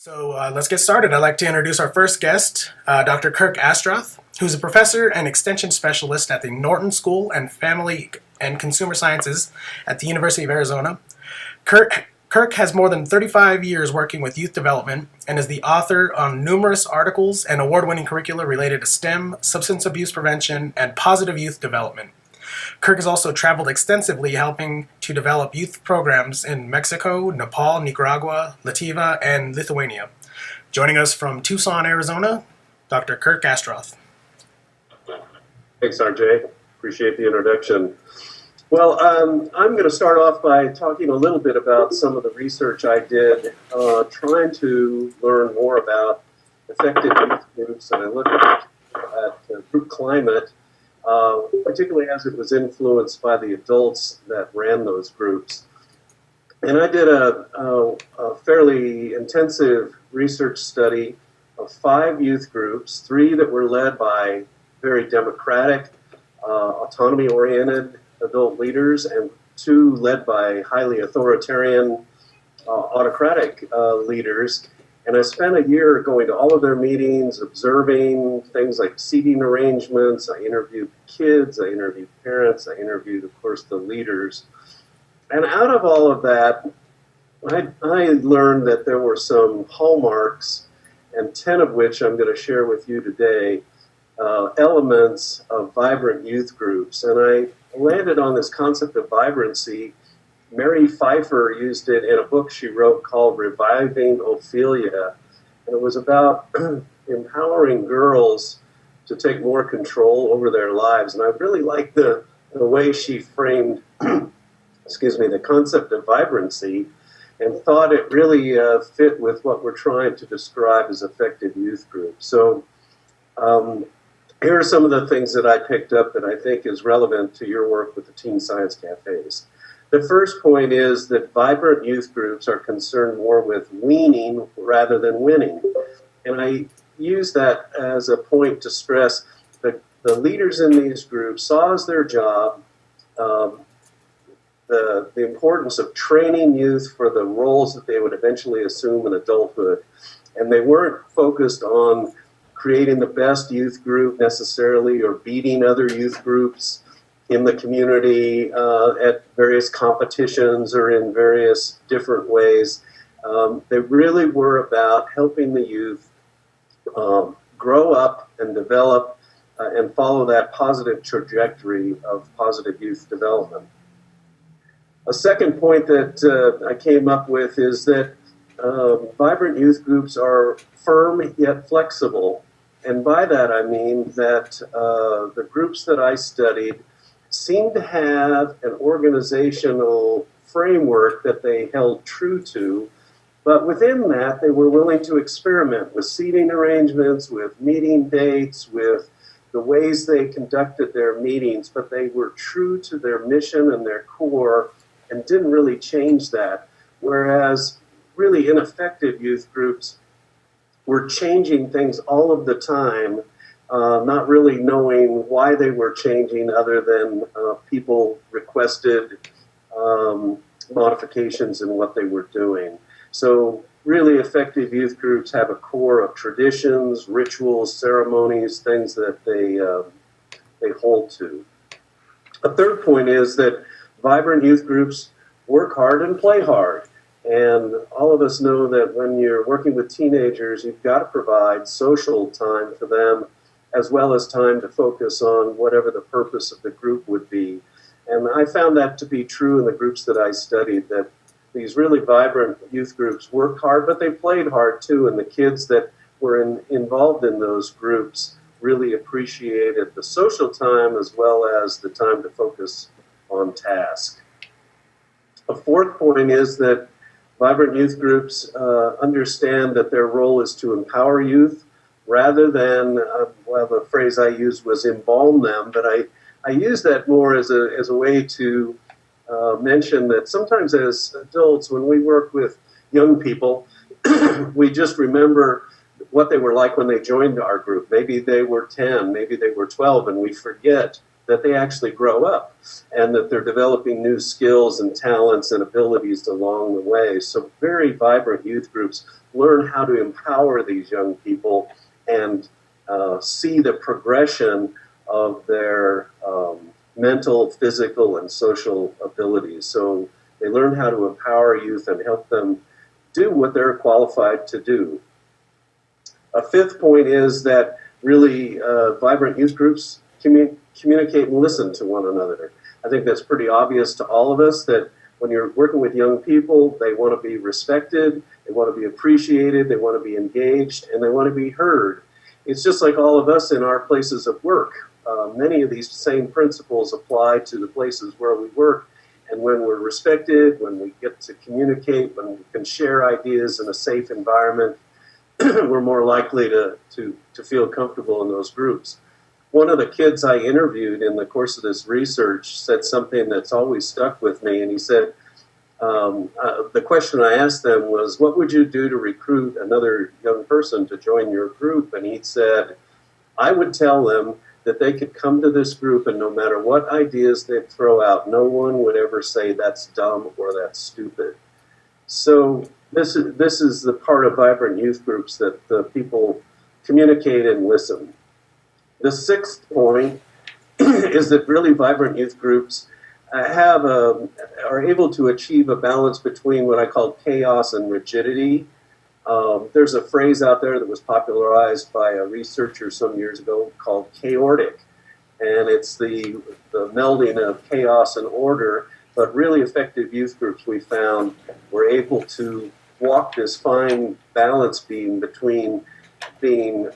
Let's get started. I'd like to introduce our first guest, Dr. Kirk Astroth, who's a professor and extension specialist at the Norton School and Family and Consumer Sciences at the University of Arizona. Kirk has more than 35 years working with youth development and is the author on numerous articles and award-winning curricula related to STEM, substance abuse prevention, and positive youth development. Kirk has also traveled extensively helping to develop youth programs in Mexico, Nepal, Nicaragua, Latvia, and Lithuania. Joining us from Tucson, Arizona, Dr. Kirk Astroth. Thanks, RJ. Appreciate the introduction. Well, I'm going to start off by talking a little bit about some of the research I did trying to learn more about effective youth groups, and I looked at group climate, particularly as it was influenced by the adults that ran those groups. And I did a fairly intensive research study of 5 youth groups, 3 that were led by very democratic, autonomy-oriented adult leaders, and 2 led by highly authoritarian, autocratic leaders. And I spent a year going to all of their meetings, observing things like seating arrangements. I interviewed kids, I interviewed parents, I interviewed, of course, the leaders. And out of all of that, I learned that there were some hallmarks, and 10 of which I'm going to share with you today, elements of vibrant youth groups. And I landed on this concept of vibrancy. Mary Pfeiffer used it in a book she wrote called Reviving Ophelia, and it was about empowering girls to take more control over their lives. And I really liked the way she framed the concept of vibrancy, and thought it really fit with what we're trying to describe as effective youth groups. So here are some of the things that I picked up that I think is relevant to your work with the Teen Science Cafes. The first point is that vibrant youth groups are concerned more with weaning rather than winning. And I use that as a point to stress that the leaders in these groups saw as their job the importance of training youth for the roles that they would eventually assume in adulthood. And they weren't focused on creating the best youth group necessarily, or beating other youth groups in the community at various competitions or in various different ways. They really were about helping the youth grow up and develop and follow that positive trajectory of positive youth development. A second point that I came up with is that vibrant youth groups are firm yet flexible. And by that I mean that the groups that I studied seemed to have an organizational framework that they held true to, but within that they were willing to experiment with seating arrangements, with meeting dates, with the ways they conducted their meetings, but they were true to their mission and their core and didn't really change that. Whereas really ineffective youth groups were changing things all of the time, not really knowing why they were changing other than people requested modifications in what they were doing. So really effective youth groups have a core of traditions, rituals, ceremonies, things that they hold to. A third point is that vibrant youth groups work hard and play hard. And all of us know that when you're working with teenagers, you've got to provide social time for them, as well as time to focus on whatever the purpose of the group would be. And I found that to be true in the groups that I studied, that these really vibrant youth groups worked hard, but they played hard too. And the kids that were involved in those groups really appreciated the social time as well as the time to focus on task. A fourth point is that vibrant youth groups understand that their role is to empower youth rather than, the phrase I used was embalm them, but I use that more as a way to mention that sometimes as adults, when we work with young people, we just remember what they were like when they joined our group. Maybe they were 10, maybe they were 12, and we forget that they actually grow up and that they're developing new skills and talents and abilities along the way. So very vibrant youth groups learn how to empower these young people and see the progression of their mental, physical, and social abilities. So they learn how to empower youth and help them do what they're qualified to do. A fifth point is that really vibrant youth groups communicate and listen to one another. I think that's pretty obvious to all of us that when you're working with young people, they want to be respected, they want to be appreciated, they want to be engaged, and they want to be heard. It's just like all of us in our places of work. Many of these same principles apply to the places where we work. And when we're respected, when we get to communicate, when we can share ideas in a safe environment, we're more likely to feel comfortable in those groups. One of the kids I interviewed in the course of this research said something that's always stuck with me. And he said, the question I asked them was, what would you do to recruit another young person to join your group? And he said, I would tell them that they could come to this group and no matter what ideas they'd throw out, no one would ever say that's dumb or that's stupid. So this is the part of vibrant youth groups that the people communicate and listen. The sixth point is that really vibrant youth groups are able to achieve a balance between what I call chaos and rigidity. There's a phrase out there that was popularized by a researcher some years ago called chaotic, and it's the melding of chaos and order. But really effective youth groups, we found, were able to walk this fine balance beam between being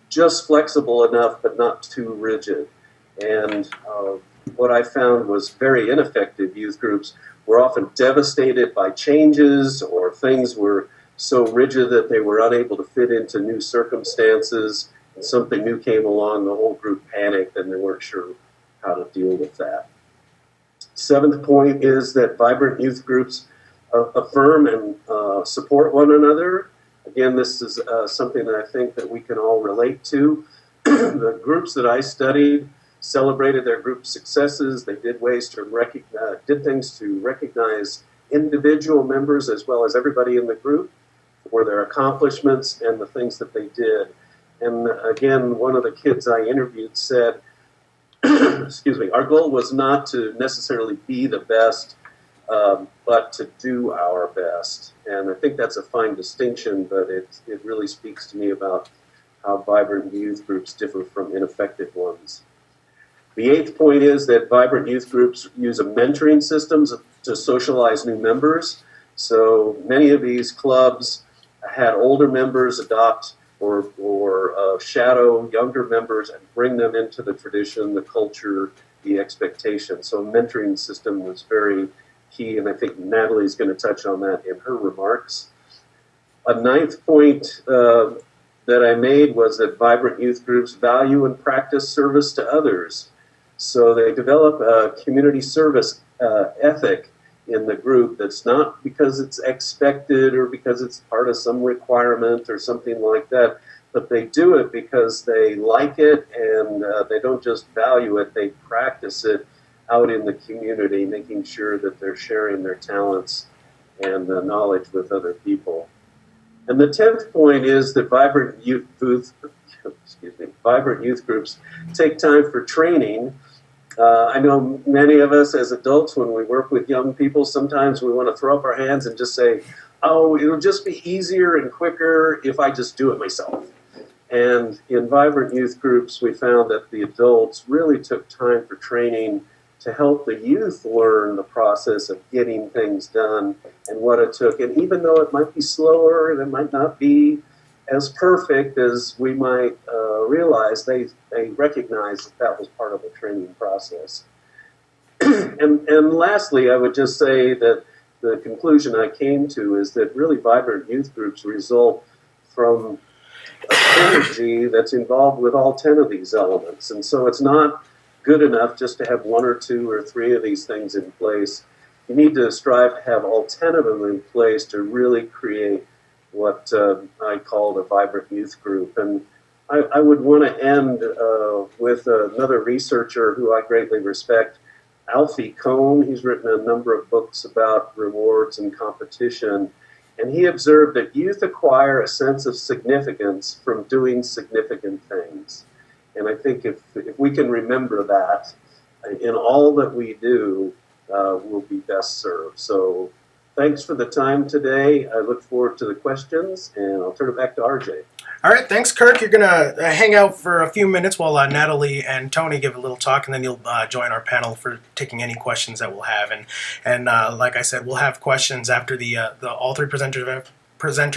just flexible enough but not too rigid. And what I found was very ineffective youth groups were often devastated by changes, or things were so rigid that they were unable to fit into new circumstances, and something new came along, the whole group panicked and they weren't sure how to deal with that. Seventh point is that vibrant youth groups affirm and support one another. Again, this is something that I think that we can all relate to. The groups that I studied celebrated their group successes. They did things to recognize individual members as well as everybody in the group for their accomplishments and the things that they did. And again, one of the kids I interviewed said, excuse me, our goal was not to necessarily be the best, but to do our best. And I think that's a fine distinction, but it really speaks to me about how vibrant youth groups differ from ineffective ones. The eighth point is that vibrant youth groups use a mentoring systems to socialize new members. So many of these clubs had older members adopt or shadow younger members and bring them into the tradition, the culture, the expectation. So mentoring system was very key, and I think Natalie's going to touch on that in her remarks. A ninth point that I made was that vibrant youth groups value and practice service to others. So they develop a community service ethic in the group that's not because it's expected or because it's part of some requirement or something like that, but they do it because they like it, and they don't just value it, they practice it out in the community, making sure that they're sharing their talents and knowledge with other people. And the 10th point is that vibrant youth groups take time for training. I know many of us as adults, when we work with young people, sometimes we want to throw up our hands and just say, oh, it'll just be easier and quicker if I just do it myself. And in vibrant youth groups, we found that the adults really took time for training to help the youth learn the process of getting things done and what it took. And even though it might be slower and it might not be as perfect as we might realize, they recognize that was part of the training process. And lastly, I would just say that the conclusion I came to is that really vibrant youth groups result from a synergy that's involved with all 10 of these elements. And so it's not good enough just to have 1 or 2 or 3 of these things in place. You need to strive to have all 10 of them in place to really create what I called a vibrant youth group. And I would want to end with another researcher who I greatly respect, Alfie Kohn. He's written a number of books about rewards and competition, and he observed that youth acquire a sense of significance from doing significant things. And I think if we can remember that in all that we do, we'll be best served. So thanks for the time today. I look forward to the questions, and I'll turn it back to RJ. All right, thanks, Kirk. You're going to hang out for a few minutes while Natalie and Tony give a little talk, and then you'll join our panel for taking any questions that we'll have. And like I said, we'll have questions after the all three presenters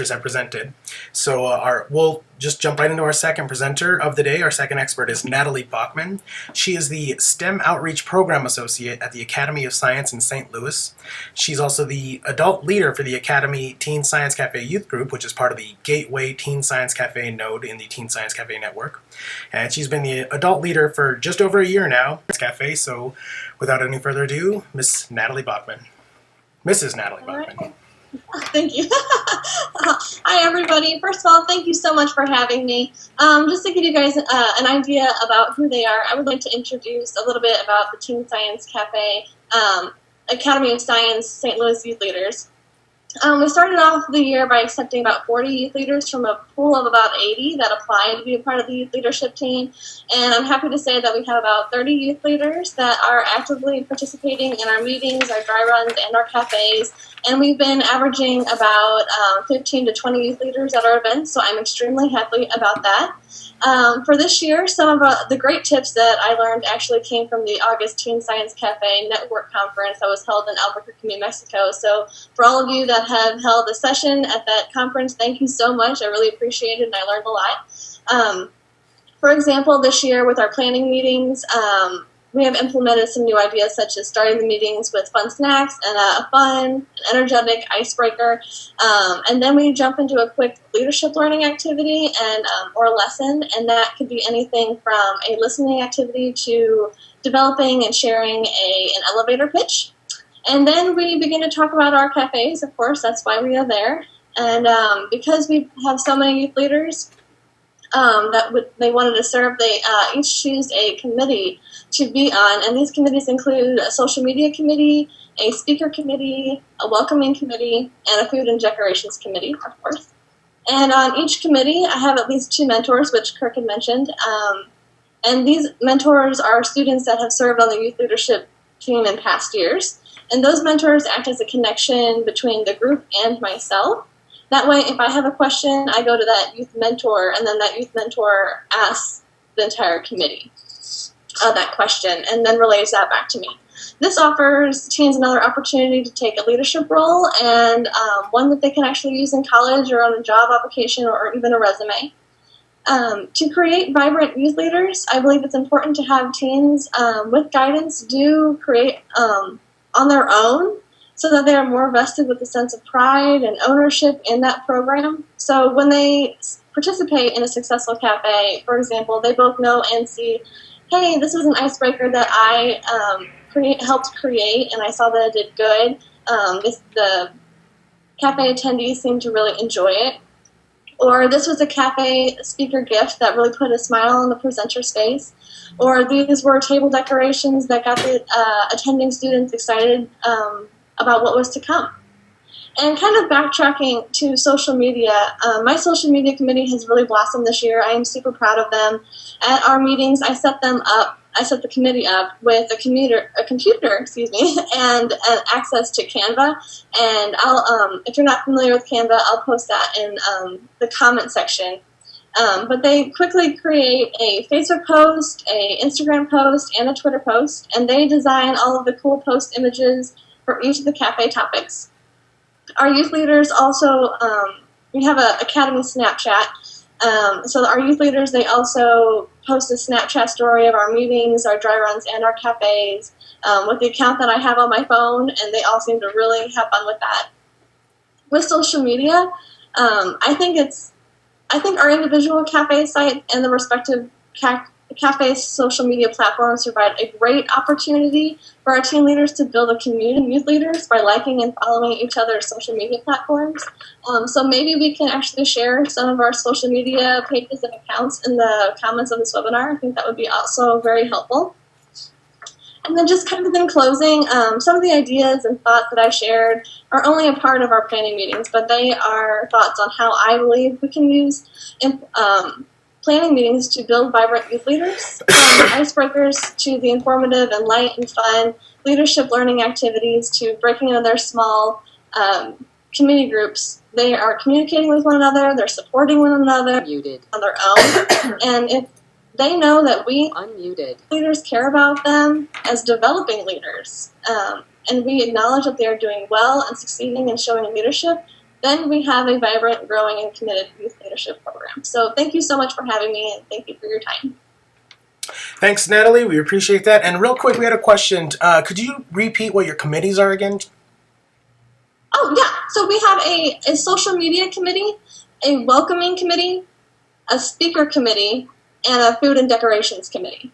have presented. So we'll just jump right into our second presenter of the day. Our second expert is Natalie Bachman. She is the STEM Outreach Program Associate at the Academy of Science in St. Louis. She's also the adult leader for the Academy Teen Science Café Youth Group, which is part of the Gateway Teen Science Café node in the Teen Science Café Network. And she's been the adult leader for just over a year now at Cafe. So without any further ado, Miss Natalie Bachman. Mrs. Natalie Bachman. Right. Thank you. Hi, everybody. First of all, thank you so much for having me. Just to give you guys an idea about who they are, I would like to introduce a little bit about the Teen Science Cafe Academy of Science St. Louis Youth Leaders. We started off the year by accepting about 40 youth leaders from a pool of about 80 that applied to be a part of the youth leadership team. And I'm happy to say that we have about 30 youth leaders that are actively participating in our meetings, our dry runs, and our cafes. And we've been averaging about 15 to 20 youth leaders at our events, so I'm extremely happy about that. For this year, some of the great tips that I learned actually came from the August Teen Science Cafe Network Conference that was held in Albuquerque, New Mexico. So for all of you that have held a session at that conference, thank you so much. I really appreciate it, and I learned a lot. For example, this year with our planning meetings, we have implemented some new ideas such as starting the meetings with fun snacks and a fun, energetic icebreaker. And then we jump into a quick leadership learning activity and or lesson, and that could be anything from a listening activity to developing and sharing an elevator pitch. And then we begin to talk about our cafes, of course, that's why we are there. And because we have so many youth leaders they wanted to serve, they each choose a committee to be on, and these committees include a social media committee, a speaker committee, a welcoming committee, and a food and decorations committee, of course. And on each committee, I have at least 2 mentors, which Kirk had mentioned, and these mentors are students that have served on the youth leadership team in past years, and those mentors act as a connection between the group and myself. That way, if I have a question, I go to that youth mentor, and then that youth mentor asks the entire committee that question, and then relays that back to me. This offers teens another opportunity to take a leadership role, and one that they can actually use in college or on a job application or even a resume. To create vibrant youth leaders, I believe it's important to have teens with guidance do create on their own, so that they are more vested with a sense of pride and ownership in that program. So when they participate in a successful cafe, for example, they both know and see, hey, this was an icebreaker that I helped create, and I saw that it did good. The cafe attendees seemed to really enjoy it. Or this was a cafe speaker gift that really put a smile on the presenter's face. Or these were table decorations that got the attending students excited about what was to come. And kind of backtracking to social media, my social media committee has really blossomed this year. I am super proud of them. At our meetings, I set the committee up with a computer, and access to Canva. And I'll, if you're not familiar with Canva, I'll post that in the comment section. But they quickly create a Facebook post, a Instagram post, and a Twitter post, and they design all of the cool post images for each of the cafe topics. Our youth leaders also, we have an Academy Snapchat, so our youth leaders, they also post a Snapchat story of our meetings, our dry runs, and our cafes with the account that I have on my phone, and they all seem to really have fun with that. With social media, I think our individual cafe site and the respective The cafe's social media platforms provide a great opportunity for our teen leaders to build a community of youth leaders by liking and following each other's social media platforms. So maybe we can actually share some of our social media pages and accounts in the comments of this webinar. I think that would be also very helpful. And then just kind of in closing, some of the ideas and thoughts that I shared are only a part of our planning meetings, but they are thoughts on how I believe we can use planning meetings to build vibrant youth leaders, from icebreakers to the informative and light and fun leadership learning activities to breaking into their small community groups. They are communicating with one another, they're supporting one another Muted. on their own, and if they know that we Unmuted. leaders care about them as developing leaders, and we acknowledge that they are doing well and succeeding and showing leadership, then we have a vibrant, growing, and committed youth leadership program. So thank you so much for having me, and thank you for your time. Thanks, Natalie. We appreciate that. And real quick, we had a question. Could you repeat what your committees are again? Oh, yeah. So we have a social media committee, a welcoming committee, a speaker committee, and a food and decorations committee.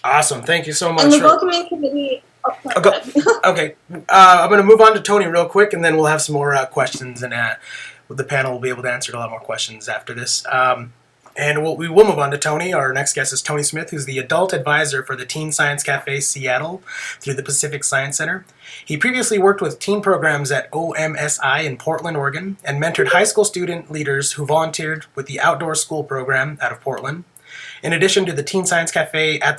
Awesome. Thank you so much. And the welcoming committee... Oh, go ahead. Okay. I'm going to move on to Tony real quick, and then we'll have some more questions, and the panel will be able to answer a lot more questions after this. And we will move on to Tony. Our next guest is Tony Smith, who's the adult advisor for the Teen Science Café Seattle through the Pacific Science Center. He previously worked with teen programs at OMSI in Portland, Oregon, and mentored high school student leaders who volunteered with the Outdoor School program out of Portland. In addition to the Teen Science Café at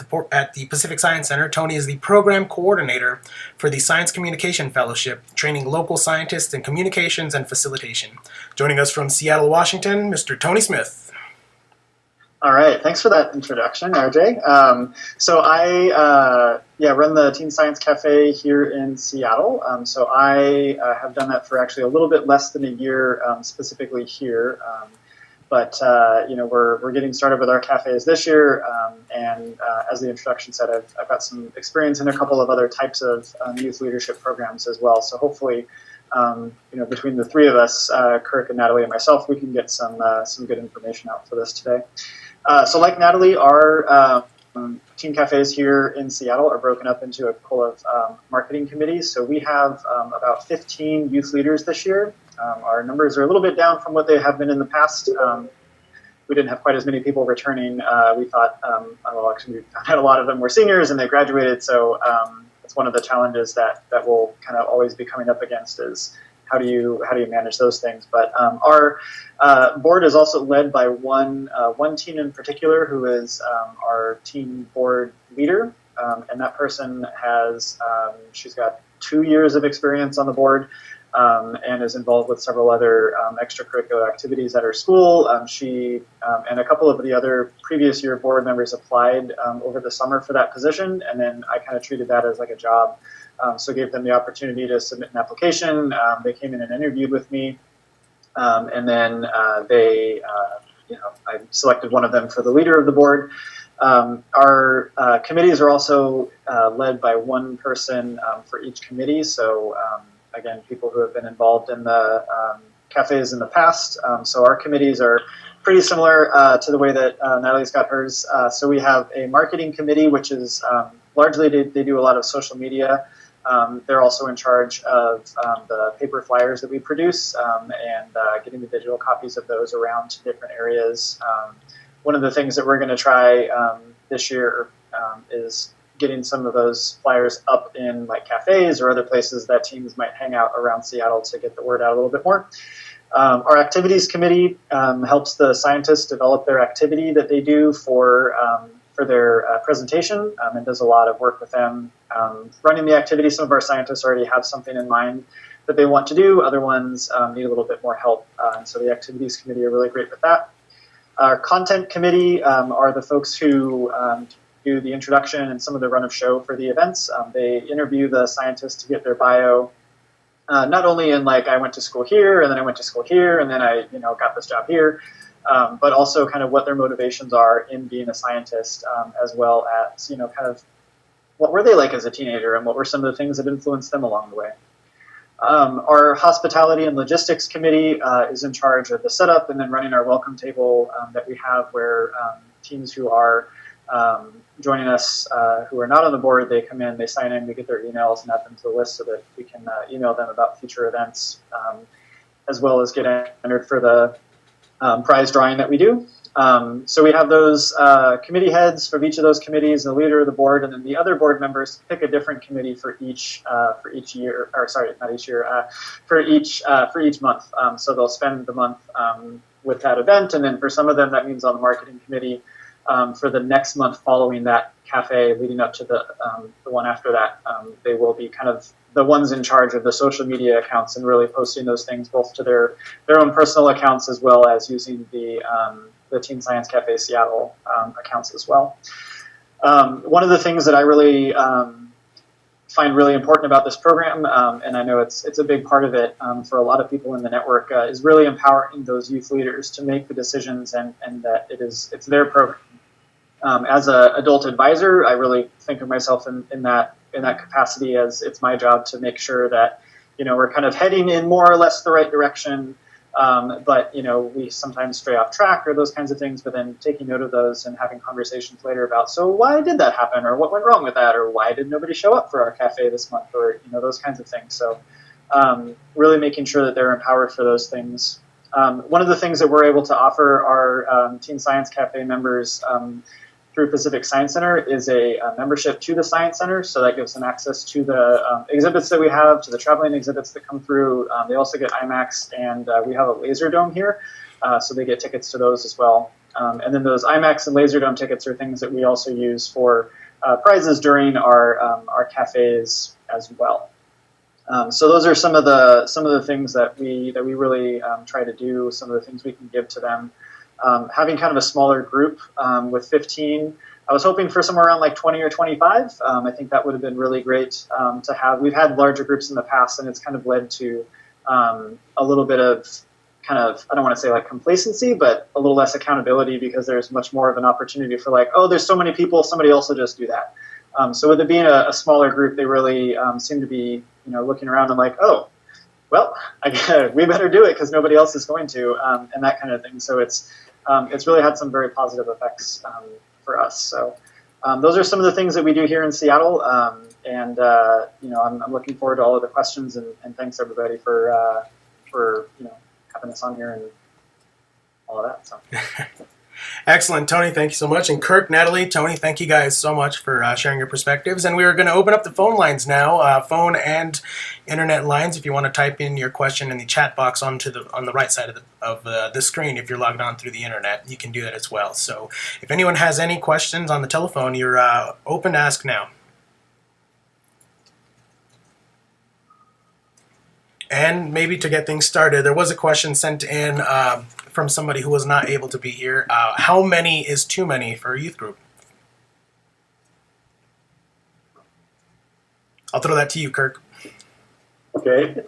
the Pacific Science Center, Tony is the program coordinator for the Science Communication Fellowship, training local scientists in communications and facilitation. Joining us from Seattle, Washington, Mr. Tony Smith. All right, thanks for that introduction, RJ. So I run the Teen Science Cafe here in Seattle. So I have done that for actually a little bit less than a year, specifically here. But we're getting started with our cafes this year, and as the introduction said, I've got some experience in a couple of other types of youth leadership programs as well. So hopefully, between the three of us, Kirk and Natalie and myself, we can get some good information out for this today. So like Natalie, our teen cafes here in Seattle are broken up into a couple of marketing committees. So we have about 15 youth leaders this year. Our numbers are a little bit down from what they have been in the past. We didn't have quite as many people returning. We thought, actually, we found out a lot of them were seniors and they graduated. So it's one of the challenges that we'll kind of always be coming up against is how do you manage those things? But our board is also led by one teen in particular who is our teen board leader, and that person has she's got 2 years of experience on the board. And is involved with several other extracurricular activities at her school. She and a couple of the other previous year board members applied over the summer for that position, and then I kind of treated that as like a job. So gave them the opportunity to submit an application. They came in and interviewed with me, and then I selected one of them for the leader of the board. Our committees are also led by one person for each committee. So again, people who have been involved in the cafes in the past. So our committees are pretty similar to the way that Natalie's got hers. So we have a marketing committee, which is largely they do a lot of social media. They're also in charge of the paper flyers that we produce and getting the digital copies of those around to different areas. One of the things that we're going to try this year is getting some of those flyers up in like cafes or other places that teams might hang out around Seattle to get the word out a little bit more. Our activities committee helps the scientists develop their activity that they do for their presentation and does a lot of work with them running the activity. Some of our scientists already have something in mind that they want to do. Other ones need a little bit more help. And so the activities committee are really great with that. Our content committee are the folks who do the introduction and some of the run of show for the events. They interview the scientists to get their bio, not only in like I went to school here and then I went to school here and then I got this job here, but also kind of what their motivations are in being a scientist, as well as kind of what were they like as a teenager and what were some of the things that influenced them along the way. Our hospitality and logistics committee is in charge of the setup and then running our welcome table that we have where teens who are joining us who are not on the board, they come in, they sign in, we get their emails and add them to the list so that we can email them about future events, as well as get entered for the prize drawing that we do. So we have those committee heads for each of those committees, the leader of the board, and then the other board members pick a different committee for each year, or sorry, not each year, for each month. So they'll spend the month with that event, and then for some of them that means on the marketing committee for the next month following that cafe, leading up to the one after that. They will be kind of the ones in charge of the social media accounts and really posting those things both to their own personal accounts as well as using the Teen Science Café Seattle accounts as well. One of the things that I really find really important about this program, and I know it's a big part of it for a lot of people in the network, is really empowering those youth leaders to make the decisions and that it's their program. As an adult advisor, I really think of myself in that capacity as it's my job to make sure that we're kind of heading in more or less the right direction. But we sometimes stray off track or those kinds of things, but then taking note of those and having conversations later about, so why did that happen, or what went wrong with that, or why did nobody show up for our cafe this month, or those kinds of things. So really making sure that they're empowered for those things. One of the things that we're able to offer our Teen Science Cafe members through Pacific Science Center is a membership to the Science Center, so that gives them access to the exhibits that we have, to the traveling exhibits that come through. They also get IMAX, and we have a Laser Dome here, so they get tickets to those as well. And then those IMAX and Laser Dome tickets are things that we also use for prizes during our cafes as well. So those are some of the things that we really try to do. Some of the things we can give to them. Having kind of a smaller group with 15, I was hoping for somewhere around like 20 or 25. I think that would have been really great to have. We've had larger groups in the past, and it's kind of led to a little bit of kind of, I don't want to say like complacency, but a little less accountability because there's much more of an opportunity for like, oh, there's so many people, somebody else will just do that. So with it being a smaller group, they really seem to be looking around and like, oh, well, we better do it because nobody else is going to, and that kind of thing. So it's really had some very positive effects for us. So those are some of the things that we do here in Seattle, and I'm looking forward to all of the questions, and thanks everybody for having us on here and all of that. So. Excellent, Tony. Thank you so much. And Kirk, Natalie, Tony, thank you guys so much for sharing your perspectives. And we are going to open up the phone lines now, phone and internet lines. If you want to type in your question in the chat box on the right side of the screen, if you're logged on through the internet, you can do that as well. So if anyone has any questions on the telephone, you're open to ask now. And maybe to get things started, there was a question sent in from somebody who was not able to be here. How many is too many for a youth group? I'll throw that to you, Kirk. Okay.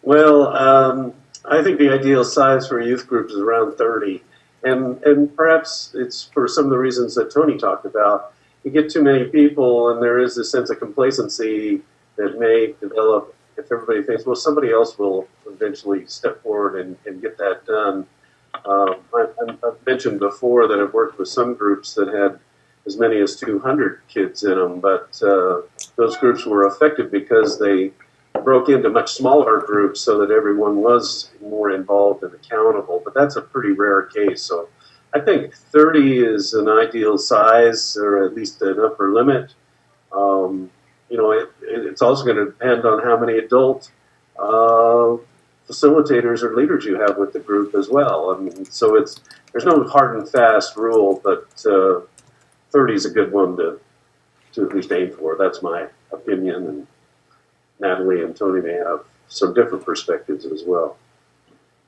Well, I think the ideal size for a youth group is around 30. And perhaps it's for some of the reasons that Tony talked about. You get too many people, and there is this sense of complacency that may develop if everybody thinks, well, somebody else will eventually step forward and get that done. I've mentioned before that I've worked with some groups that had as many as 200 kids in them, but those groups were effective because they broke into much smaller groups so that everyone was more involved and accountable. But that's a pretty rare case. So I think 30 is an ideal size, or at least an upper limit. It's also going to depend on how many adult facilitators or leaders you have with the group as well. I mean, so there's no hard and fast rule, but 30 is a good one to at least aim for. That's my opinion, and Natalie and Tony may have some different perspectives as well.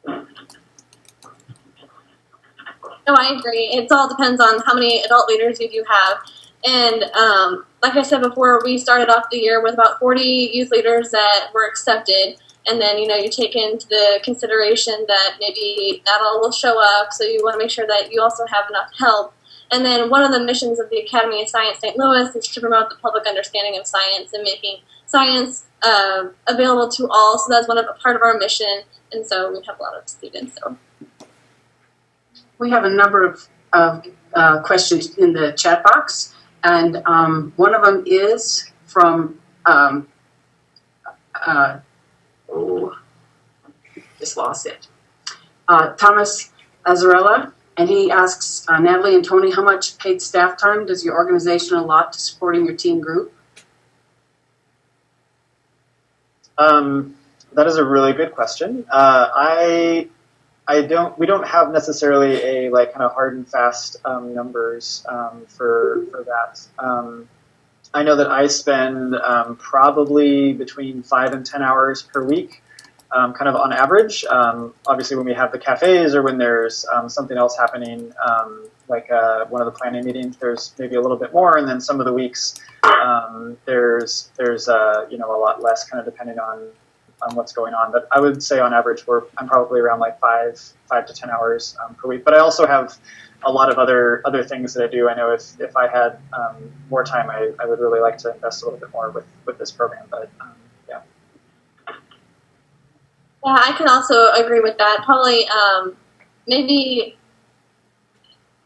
No, I agree. It all depends on how many adult leaders you do have. And like I said before, we started off the year with about 40 youth leaders that were accepted. And then, you take into the consideration that maybe not all will show up, so you want to make sure that you also have enough help. And then one of the missions of the Academy of Science St. Louis is to promote the public understanding of science and making science available to all. So that's a part of our mission. And so we have a lot of students. So we have a number of of questions in the chat box, and one of them is from just lost it. Thomas Azarella, and he asks Natalie and Tony, how much paid staff time does your organization allot to supporting your teen group? That is a really good question. We don't have necessarily a like kind of hard and fast numbers for that. I know that I spend probably between 5 and 10 hours per week, kind of on average. Obviously, when we have the cafes or when there's something else happening, like one of the planning meetings, there's maybe a little bit more, and then some of the weeks there's a lot less, kind of depending on what's going on. But I would say on average I'm probably around like 5 to 10 hours per week. But I also have a lot of other things that I do. I know if I had more time, I would really like to invest a little bit more with this program. But yeah. Yeah, I can also agree with that. Probably maybe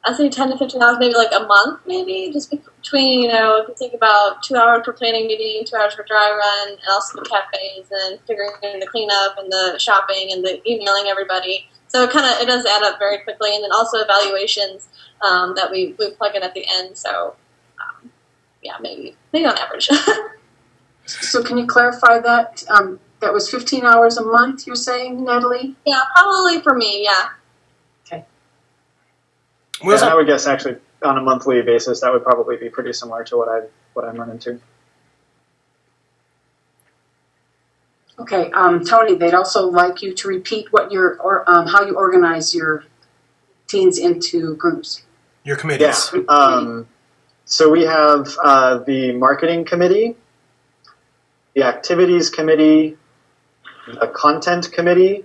I'd say 10 to 15 hours, maybe like a month, maybe just between, if you think about 2 hours for planning meeting, 2 hours for dry run, and also the cafes and figuring in the cleanup and the shopping and the emailing everybody. So it does add up very quickly, and then also evaluations that we plug in at the end. So yeah, maybe on average. So can you clarify that? That was 15 hours a month, you're saying, Natalie? Yeah, probably for me, yeah. Okay. Yeah, I would guess actually on a monthly basis, that would probably be pretty similar to what I'm running to. Okay, Tony, they'd also like you to repeat what how you organize your teens into groups. Your committees. Yeah. So we have the marketing committee, the activities committee, the content committee,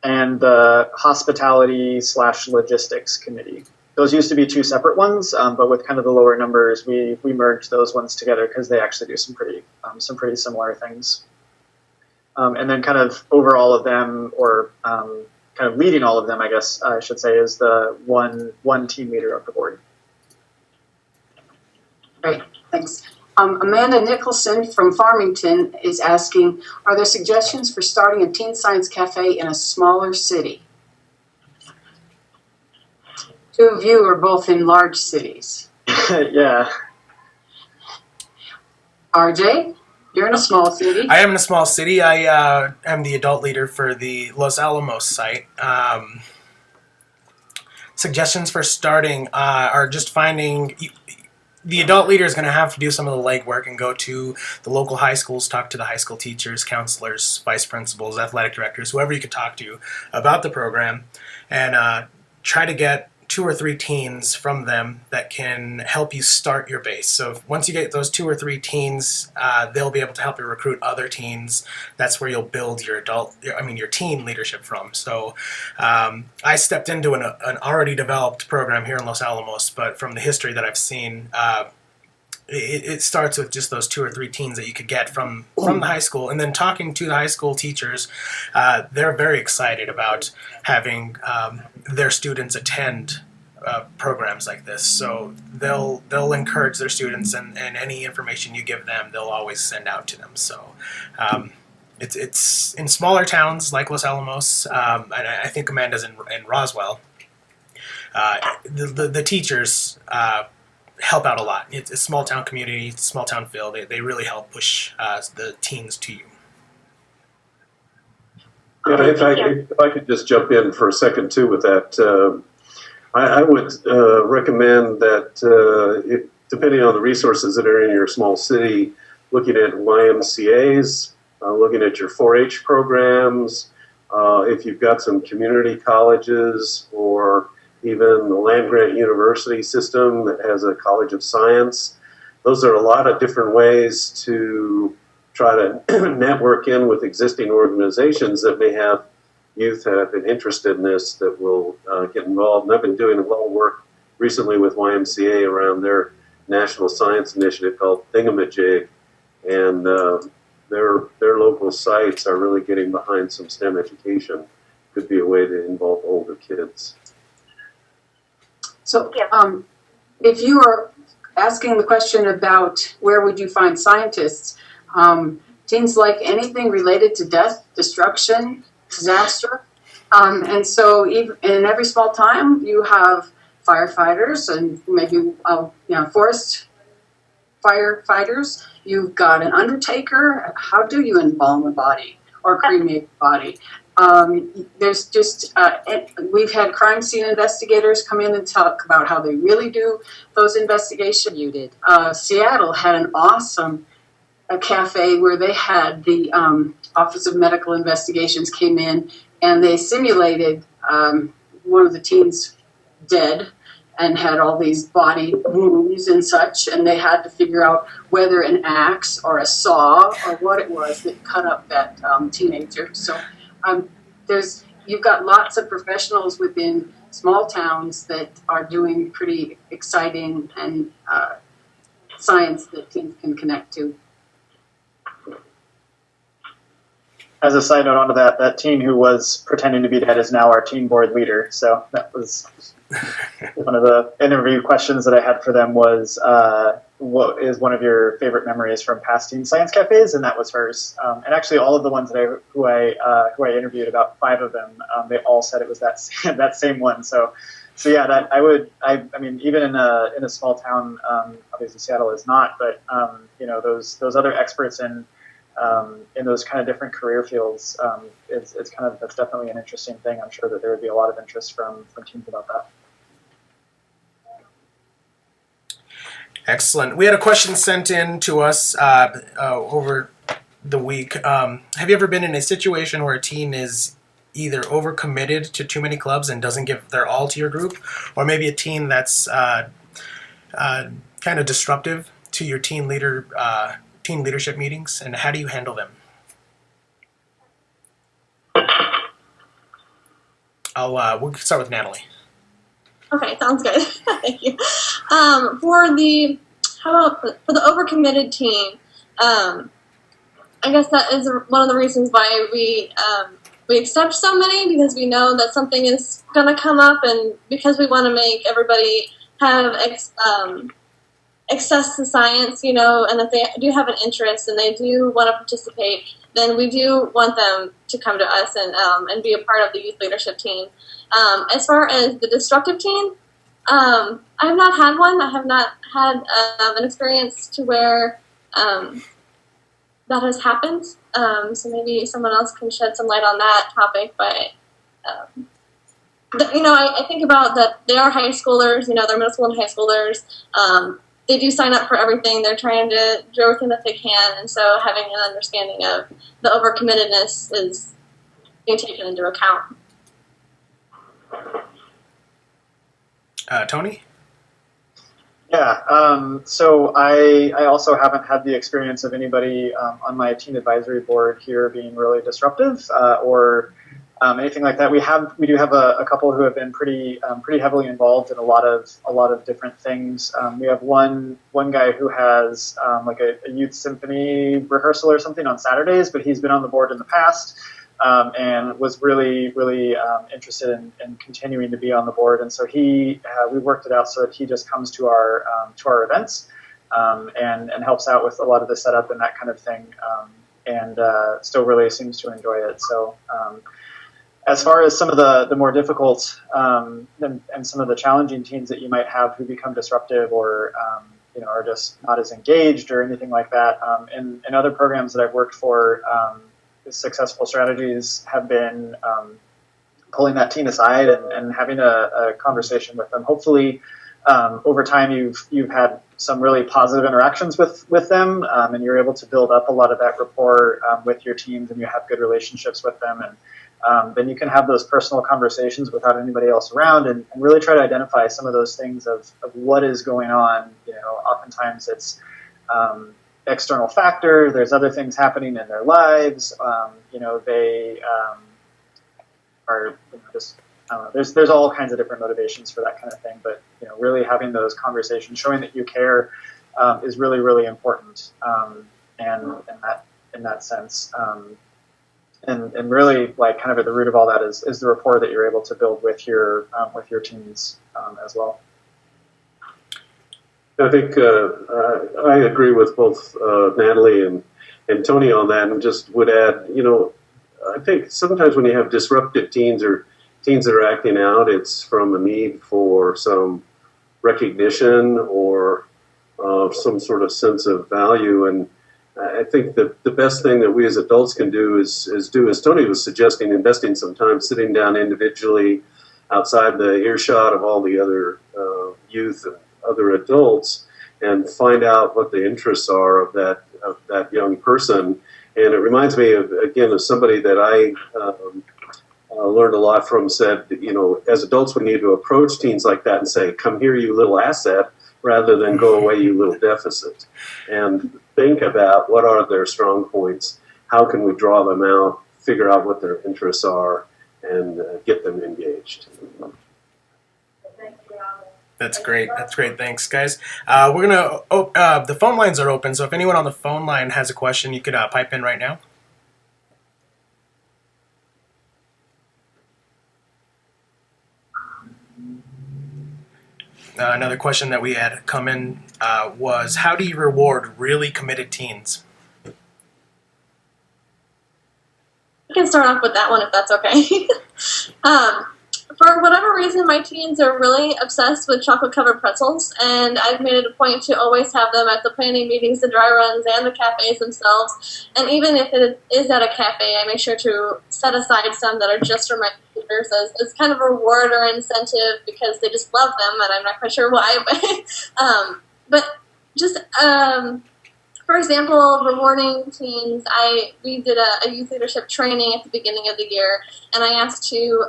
and the hospitality/logistics committee. Those used to be two separate ones, but with kind of the lower numbers, we merged those ones together because they actually do some pretty similar things. And then kind of over all of them, or kind of leading all of them, I guess I should say, is the one team leader of the board. Great, thanks. Amanda Nicholson from Farmington is asking, are there suggestions for starting a Teen Science Cafe in a smaller city? Two of you are both in large cities. Yeah. RJ, you're in a small city. I am in a small city. I am the adult leader for the Los Alamos site. Suggestions for starting are just finding... The adult leader is going to have to do some of the legwork and go to the local high schools, talk to the high school teachers, counselors, vice principals, athletic directors, whoever you could talk to about the program, and try to get 2 or 3 teens from them that can help you start your base. So once you get those 2 or 3 teens, they'll be able to help you recruit other teens. That's where you'll build your teen leadership from. So I stepped into an already developed program here in Los Alamos, but from the history that I've seen, it starts with just those 2 or 3 teens that you could get from the high school, and then talking to the high school teachers. They're very excited about having their students attend programs like this. So they'll encourage their students, and any information you give them, they'll always send out to them. So it's in smaller towns like Los Alamos, and I think Amanda's in Roswell. The teachers help out a lot. It's a small town community, small town feel. They really help push the teens to you. Yeah, if I could just jump in for a second too with that, I would recommend that depending on the resources that are in your small city, looking at YMCAs, looking at your 4-H programs, if you've got some community colleges or even the land-grant university system that has a college of science. Those are a lot of different ways to try to network in with existing organizations that may have youth that have been interested in this that will get involved. And I've been doing a lot of work recently with YMCA around their national science initiative called Thingamajig. And their local sites are really getting behind some STEM education. Could be a way to involve older kids. So, if you are asking the question about where would you find scientists, teens like anything related to death, destruction, disaster. And so even in every small town, you have firefighters and maybe forest firefighters. You've got an undertaker. How do you embalm a body or cremate a body? There's just we've had crime scene investigators come in and talk about how they really do those investigations. You did. Seattle had an awesome cafe where they had the Office of Medical Investigations came in and they simulated one of the teens dead and had all these body wounds and such, and they had to figure out whether an axe or a saw or what it was that cut up that teenager. So you've got lots of professionals within small towns that are doing pretty exciting and science that teens can connect to. As a side note onto that teen who was pretending to be dead is now our teen board leader. So that was one of the interview questions that I had for them was, what is one of your favorite memories from past Teen Science Cafes? And that was hers. And actually all of the ones that who I interviewed, about 5 of them, they all said it was that same one. So yeah, that I mean, even in a small town, obviously Seattle is not, but those other experts in those kind of different career fields, that's definitely an interesting thing. I'm sure that there would be a lot of interest from teams about that. Excellent. We had a question sent in to us over the week. Have you ever been in a situation where a teen is either overcommitted to too many clubs and doesn't give their all to your group, or maybe a teen that's kind of disruptive to your teen leadership meetings, and how do you handle them? We'll start with Natalie. Okay, sounds good. Thank you. For the overcommitted teen, I guess that is one of the reasons why we accept so many, because we know that something is going to come up, and because we want to make everybody have access to science, and if they do have an interest and they do want to participate, then we do want them to come to us and be a part of the youth leadership team. As far as the destructive teen, I have not had one. I have not had an experience to where that has happened. So maybe someone else can shed some light on that topic. But I think about that they are high schoolers. They're middle school and high schoolers. They do sign up for everything. They're trying to do everything that they can, and so having an understanding of the overcommittedness is being taken into account. Tony? Yeah, so I also haven't had the experience of anybody on my teen advisory board here being really disruptive or anything like that. We do have a couple who have been pretty heavily involved in a lot of different things. We have one guy who has like a youth symphony rehearsal or something on Saturdays, but he's been on the board in the past. And was really interested in continuing to be on the board, and so we worked it out so that he just comes to our events and helps out with a lot of the setup and that kind of thing, and still really seems to enjoy it. So as far as some of the more difficult and some of the challenging teens that you might have who become disruptive or are just not as engaged or anything like that, in other programs that I've worked for. Successful strategies have been pulling that teen aside and having a conversation with them. Hopefully, over time, you've had some really positive interactions with them, and you're able to build up a lot of that rapport with your teams, and you have good relationships with them, and then you can have those personal conversations without anybody else around, and really try to identify some of those things of what is going on. Oftentimes it's external factor. There's other things happening in their lives. They are just. I don't know. There's all kinds of different motivations for that kind of thing. But really having those conversations, showing that you care, is really really important. And in that sense, and really like kind of at the root of all that is the rapport that you're able to build with your teams as well. I think I agree with both Natalie and Tony on that, and just would add, I think sometimes when you have disruptive teens or teens that are acting out, it's from a need for some recognition or some sort of sense of value. And I think that the best thing that we as adults can do is do, as Tony was suggesting, investing some time sitting down individually outside the earshot of all the other youth and other adults, and find out what the interests are of that young person. And it reminds me of somebody that I learned a lot from. Said, as adults, we need to approach teens like that and say, "Come here, you little asset," rather than "Go away, you little deficit," and think about what are their strong points, how can we draw them out, figure out what their interests are, and get them engaged. That's great. That's great. Thanks, guys. We're gonna. The phone lines are open, so if anyone on the phone line has a question, you could pipe in right now. Another question that we had come in was, how do you reward really committed teens? I can start off with that one if that's okay. For whatever reason, my teens are really obsessed with chocolate-covered pretzels, and I've made it a point to always have them at the planning meetings, the dry runs, and the cafes themselves. And even if it is at a cafe, I make sure to set aside some that are just for my leaders as kind of a reward or incentive because they just love them, and I'm not quite sure why. But just for example, rewarding teens, we did a youth leadership training at the beginning of the year, and I asked two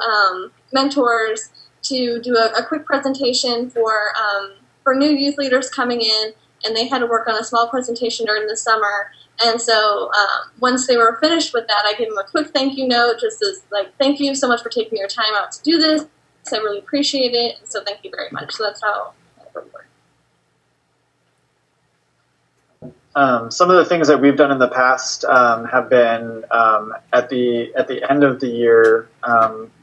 mentors to do a quick presentation for new youth leaders coming in, and they had to work on a small presentation during the summer. And so once they were finished with that, I gave them a quick thank you note, just as like, thank you so much for taking your time out to do this. I really appreciate it, and so thank you very much. So that's how it worked. Some of the things that we've done in the past have been at the end of the year.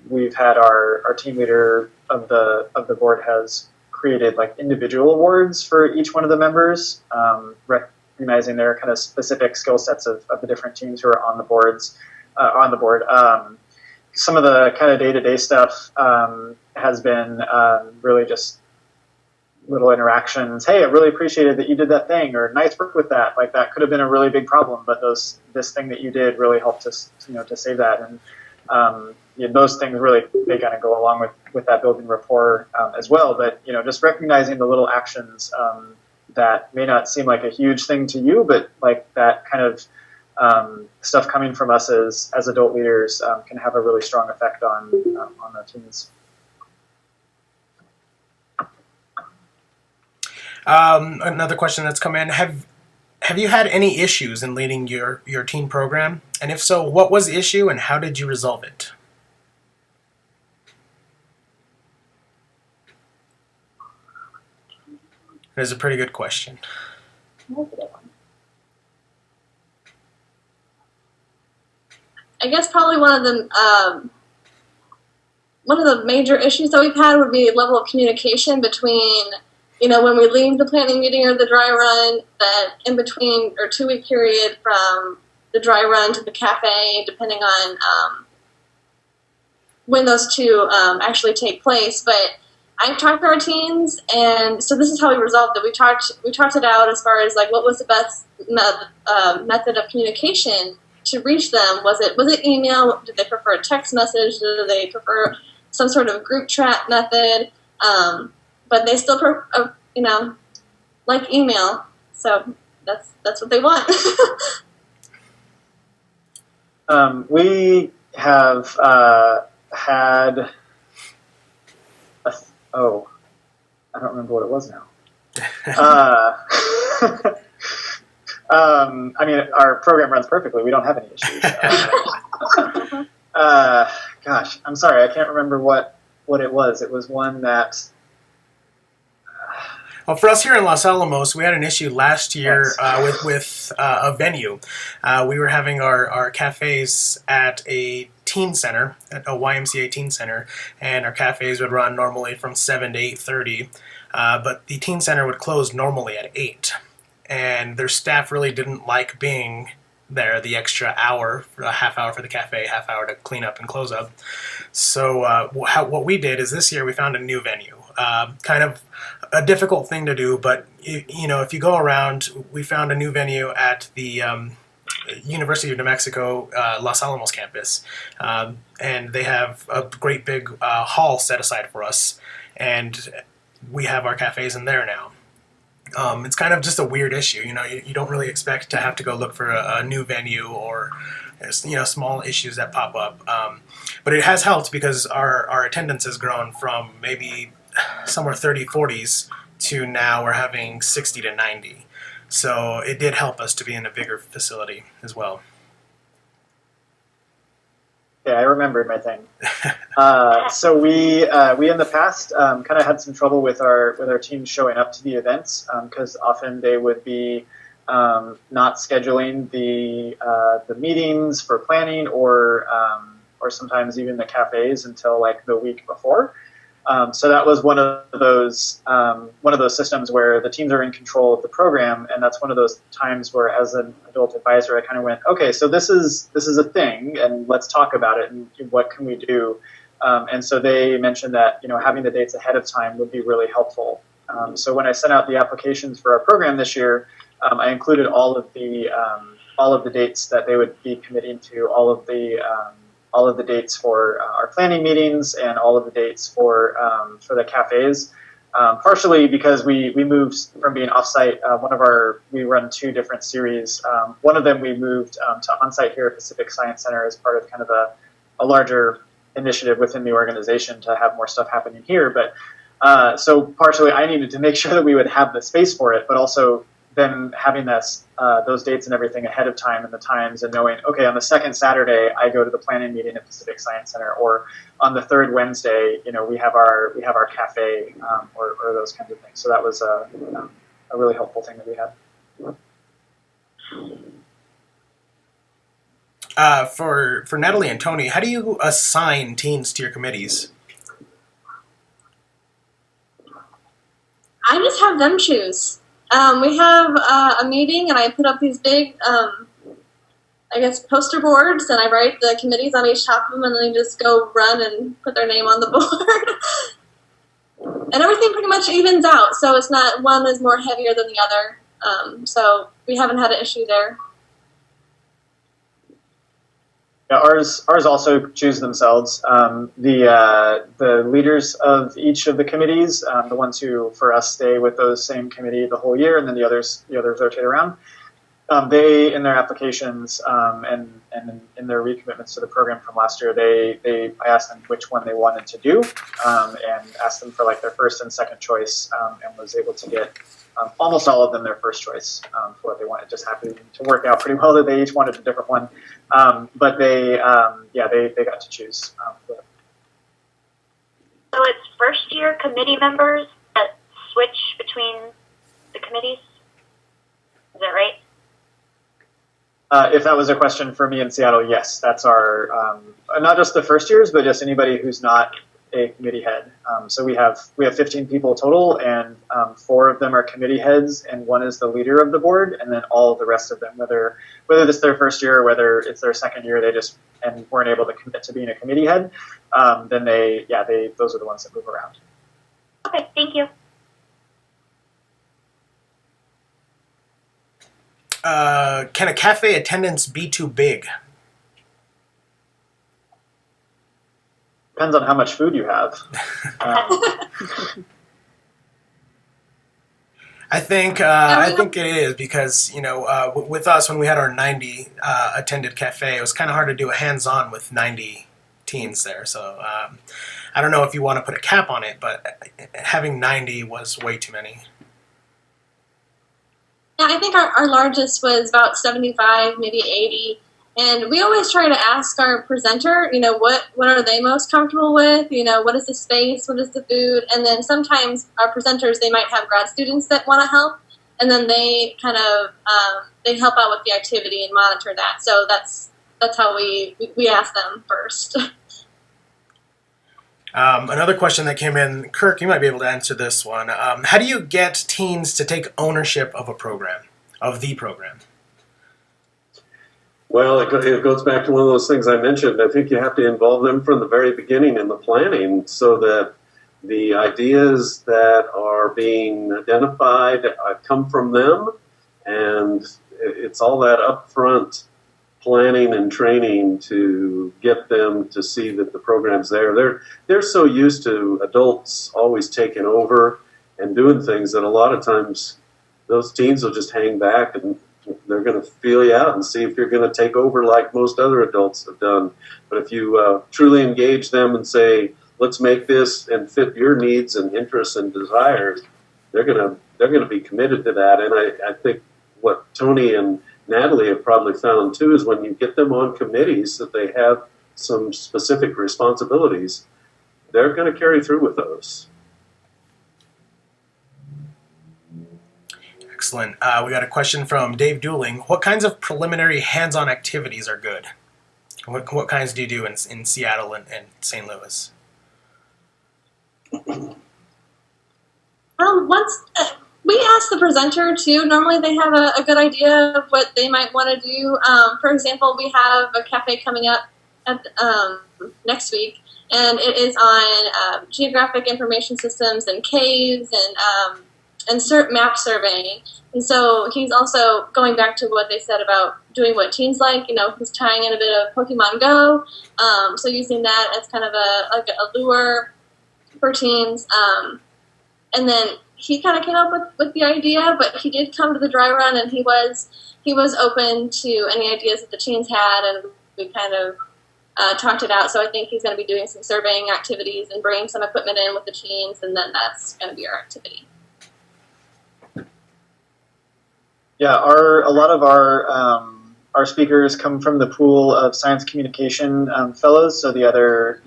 We've had our team leader of the board has created like individual awards for each one of the members, recognizing their kind of specific skill sets of the different teams who are on the board. Some of the kind of day-to-day stuff has been really just little interactions. Hey, I really appreciated that you did that thing, or nice work with that. Like that could have been a really big problem, but this thing that you did really helped us, to save that. And those things really, they kind of go along with that building rapport as well. But just recognizing the little actions that may not seem like a huge thing to you, but like that kind of stuff coming from us as adult leaders can have a really strong effect on the teens. Another question that's come in: Have you had any issues in leading your teen program? And if so, what was the issue and how did you resolve it? That is a pretty good question. I guess probably one of the major issues that we've had would be level of communication between, when we leave the planning meeting or the dry run, that in between or 2-week period from the dry run to the cafe, depending on when those two actually take place. But I've talked to our teens, and so this is how we resolved it. We talked it out as far as like what was the best method of communication to reach them. Was it email? Did they prefer a text message? Did they prefer some sort of group chat method? But they still, like email. So that's what they want. We have had. I don't remember what it was now. Our program runs perfectly. We don't have any issues. Gosh, I'm sorry. I can't remember what it was. It was one that. Well, for us here in Los Alamos, we had an issue last year with a venue. We were having our cafes at a teen center, at a YMCA teen center, and our cafes would run normally from 7 to 8:30. but the teen center would close normally at 8, and their staff really didn't like being there the extra hour, a half hour for the cafe, half hour to clean up and close up. So what we did is this year we found a new venue. Kind of a difficult thing to do, but if you go around, we found a new venue at the University of New Mexico Los Alamos campus, and they have a great big hall set aside for us, and we have our cafes in there now. It's kind of just a weird issue. You don't really expect to have to go look for a new venue or small issues that pop up. But it has helped because our attendance has grown from maybe somewhere 30, 40s to now we're having 60 to 90. So it did help us to be in a bigger facility as well. Yeah, I remembered my thing. So we in the past kind of had some trouble with our team showing up to the events because often they would be not scheduling the meetings for planning or sometimes even the cafes until like the week before. So that was one of those systems where the teams are in control of the program, and that's one of those times where, as an adult advisor, I kind of went, okay, so this is a thing, and let's talk about it, and what can we do? And so they mentioned that having the dates ahead of time would be really helpful. So when I sent out the applications for our program this year, I included all of the dates that they would be committing to, all of the dates for our planning meetings and all of the dates for the cafes. Partially because we moved from being offsite. We run 2 different series. One of them we moved to onsite here at Pacific Science Center as part of kind of a larger initiative within the organization to have more stuff happening here. But so partially I needed to make sure that we would have the space for it, but also then having those dates and everything ahead of time and the times and knowing, okay, on the second Saturday, I go to the planning meeting at Pacific Science Center, or on the third Wednesday, we have our cafe or those kinds of things. So that was a really helpful thing that we had. For Natalie and Tony, how do you assign teens to your committees? I just have them choose. We have a meeting, and I put up these big, poster boards, and I write the committees on each top of them, and then they just go run and put their name on the board. And everything pretty much evens out, so it's not one is more heavier than the other. So we haven't had an issue there. Yeah, ours also choose themselves. The leaders of each of the committees, the ones who for us stay with those same committee the whole year, and then the others rotate around. They in their applications and in their recommitments to the program from last year, I asked them which one they wanted to do, and asked them for like their first and second choice, and was able to get almost all of them their first choice for what they wanted. Just happened to work out pretty well that they each wanted a different one, but they got to choose. So it's first year committee members that switch between the committees? Is that right? If that was a question for me in Seattle, yes, that's our not just the first years, but just anybody who's not a committee head. So we have 15 people total, and 4 of them are committee heads, and 1 is the leader of the board, and then all of the rest of them, whether this is their first year or whether it's their second year, they just weren't able to commit to being a committee head. Then those are the ones that move around. Okay, thank you. Can a cafe attendance be too big? Depends on how much food you have. I think it is because with us when we had our 90 attended cafe, it was kind of hard to do a hands-on with 90 teens there. So I don't know if you want to put a cap on it, but having 90 was way too many. Yeah, I think our largest was about 75, maybe 80. And we always try to ask our presenter, what are they most comfortable with? What is the space? What is the food? And then sometimes our presenters, they might have grad students that want to help. And then they kind of, they help out with the activity and monitor that. So that's how we ask them first. Another question that came in, Kirk, you might be able to answer this one. How do you get teens to take ownership of a program, of the program? Well, it goes back to one of those things I mentioned. I think you have to involve them from the very beginning in the planning so that the ideas that are being identified come from them, and it's all that upfront planning and training to get them to see that the program's there. They're so used to adults always taking over and doing things that a lot of times those teens will just hang back and they're going to feel you out and see if you're going to take over like most other adults have done. But if you truly engage them and say, let's make this and fit your needs and interests and desires, they're going to be committed to that. And I think what Tony and Natalie have probably found too is when you get them on committees that they have some specific responsibilities, they're going to carry through with those. Excellent. We got a question from Dave Dooling. What kinds of preliminary hands-on activities are good? What kinds do you do in Seattle and St. Louis? Once we ask the presenter too. Normally they have a good idea of what they might want to do. For example, we have a cafe coming up at, next week, and it is on geographic information systems and caves and map surveying. And so he's also going back to what they said about doing what teens like. He's tying in a bit of Pokemon Go. So using that as kind of a lure for teens. And then he kind of came up with the idea, but he did come to the dry run, and he was open to any ideas that the teens had, and we kind of talked it out. So I think he's going to be doing some surveying activities and bringing some equipment in with the teens, and then that's going to be our activity. Yeah, a lot of our speakers come from the pool of science communication fellows. So the other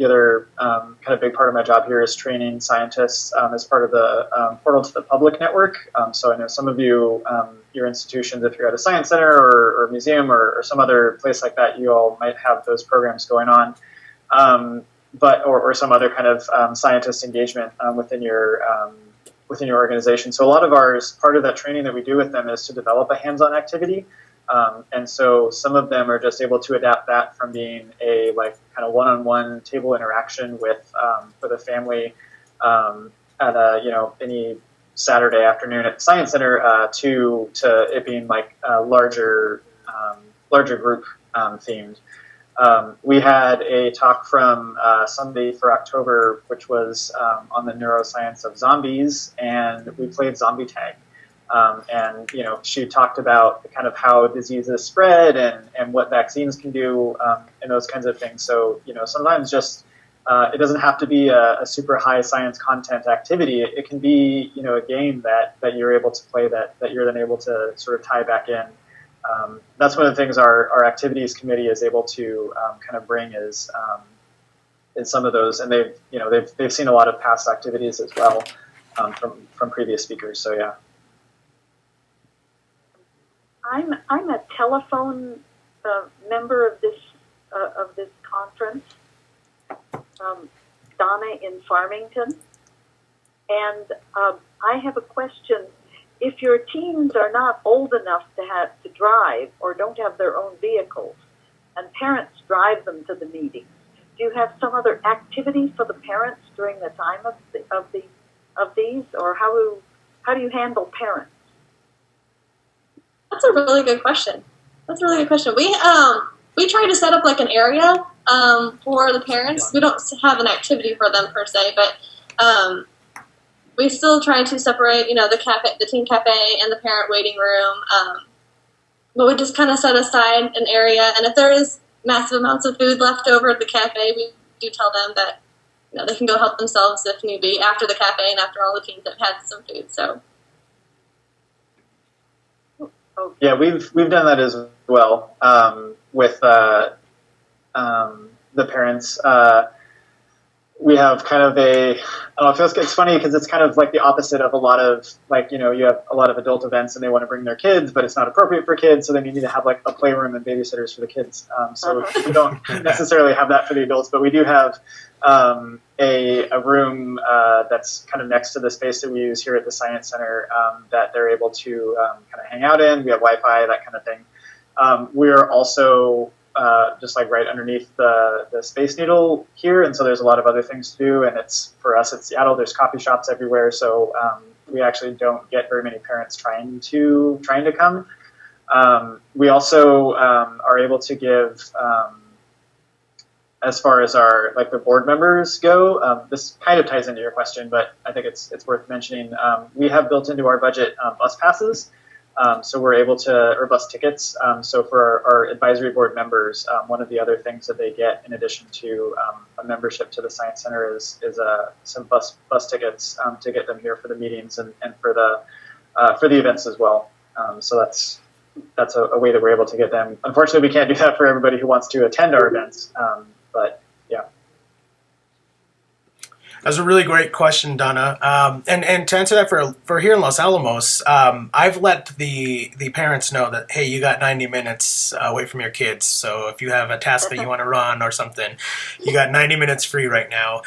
kind of big part of my job here is training scientists as part of the Portal to the Public network. So I know some of you, your institutions, if you're at a science center or museum or some other place like that, you all might have those programs going on. Or some other kind of scientist engagement within your organization. So a lot of part of that training that we do with them is to develop a hands-on activity. And so some of them are just able to adapt that from being a kind of one-on-one table interaction with a family at any Saturday afternoon at the Science Center to it being like a larger group themed. We had a talk from somebody for October, which was on the neuroscience of zombies, and we played zombie tag. And she talked about kind of how diseases spread and what vaccines can do and those kinds of things. So sometimes just it doesn't have to be a super high science content activity. It can be a game that you're able to play that you're then able to sort of tie back in. That's one of the things our activities committee is able to kind of bring is some of those, and they've seen a lot of past activities as well from previous speakers. So yeah. I'm a telephone member of this conference, Donna in Farmington, and I have a question. If your teens are not old enough to drive or don't have their own vehicles, and parents drive them to the meetings, do you have some other activity for the parents during the time of these, or how do you handle parents? That's a really good question. We try to set up like an area for the parents. We don't have an activity for them per se, but we still try to separate, the teen cafe and the parent waiting room. But we just kind of set aside an area, and if there is massive amounts of food left over at the cafe, we do tell them that they can go help themselves if need be after the cafe and after all the teens have had some food. So. Yeah, we've done that as well with the parents. we have kind of it's funny because it's kind of like the opposite of a lot of, like, you have a lot of adult events and they want to bring their kids, but it's not appropriate for kids, so then you need to have like a playroom and babysitters for the kids. So we don't necessarily have that for the adults, but we do have a room that's kind of next to the space that we use here at the Science Center that they're able to kind of hang out in. We have Wi-Fi, that kind of thing. We're also just like right underneath the Space Needle here, and so there's a lot of other things to do. And for us at Seattle, there's coffee shops everywhere, so we actually don't get very many parents trying to come. We also are able to give, as far as our the board members go. This kind of ties into your question, but I think it's worth mentioning. We have built into our budget bus passes. So we're able to, or bus tickets. So for our advisory board members, one of the other things that they get in addition to a membership to the Science Center is some bus tickets to get them here for the meetings and for the events as well. So that's a way that we're able to get them. Unfortunately, we can't do that for everybody who wants to attend our events, but yeah. That's a really great question, Donna. And to answer that for here in Los Alamos, I've let the parents know that, hey, you got 90 minutes away from your kids. So if you have a task that you want to run or something, you got 90 minutes free right now.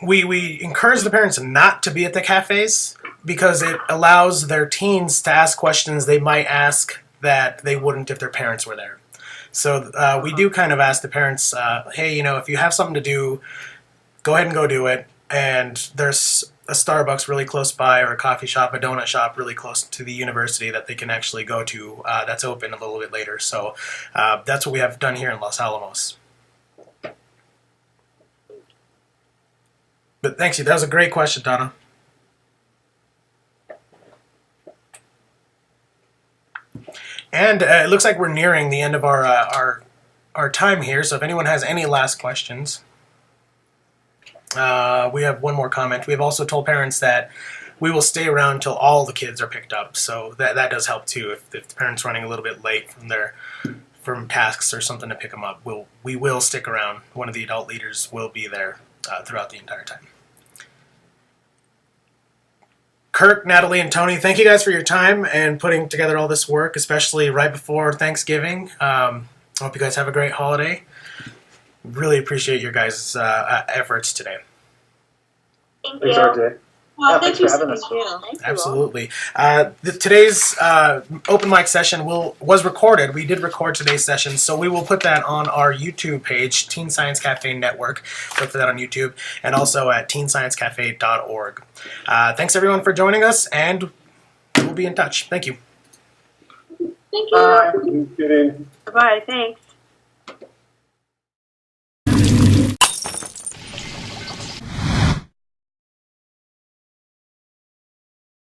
We encourage the parents not to be at the cafes because it allows their teens to ask questions they might ask that they wouldn't if their parents were there. So we do kind of ask the parents, hey, if you have something to do, go ahead and go do it. And there's a Starbucks really close by, or a coffee shop, a donut shop really close to the university that they can actually go to that's open a little bit later. So that's what we have done here in Los Alamos. But thanks you. That was a great question, Donna. And it looks like we're nearing the end of our time here. So if anyone has any last questions. We have one more comment. We've also told parents that we will stay around until all the kids are picked up. So that does help too. If the parent's running a little bit late from tasks or something to pick them up, we will stick around. One of the adult leaders will be there throughout the entire time. Kirk, Natalie, and Tony, thank you guys for your time and putting together all this work, especially right before Thanksgiving. I hope you guys have a great holiday. Really appreciate your guys' efforts today. Thank Thanks, you. RJ. Well, thanks thank for you having so us. much. Absolutely. Today's open mic session was recorded. We did record today's session, so we will put that on our YouTube page, Teen Science Café Network. Look for that on YouTube, and also at teensciencecafe.org. Thanks everyone for joining us, and we'll be in touch. Thank you. Thank you. Good evening. Bye, thanks.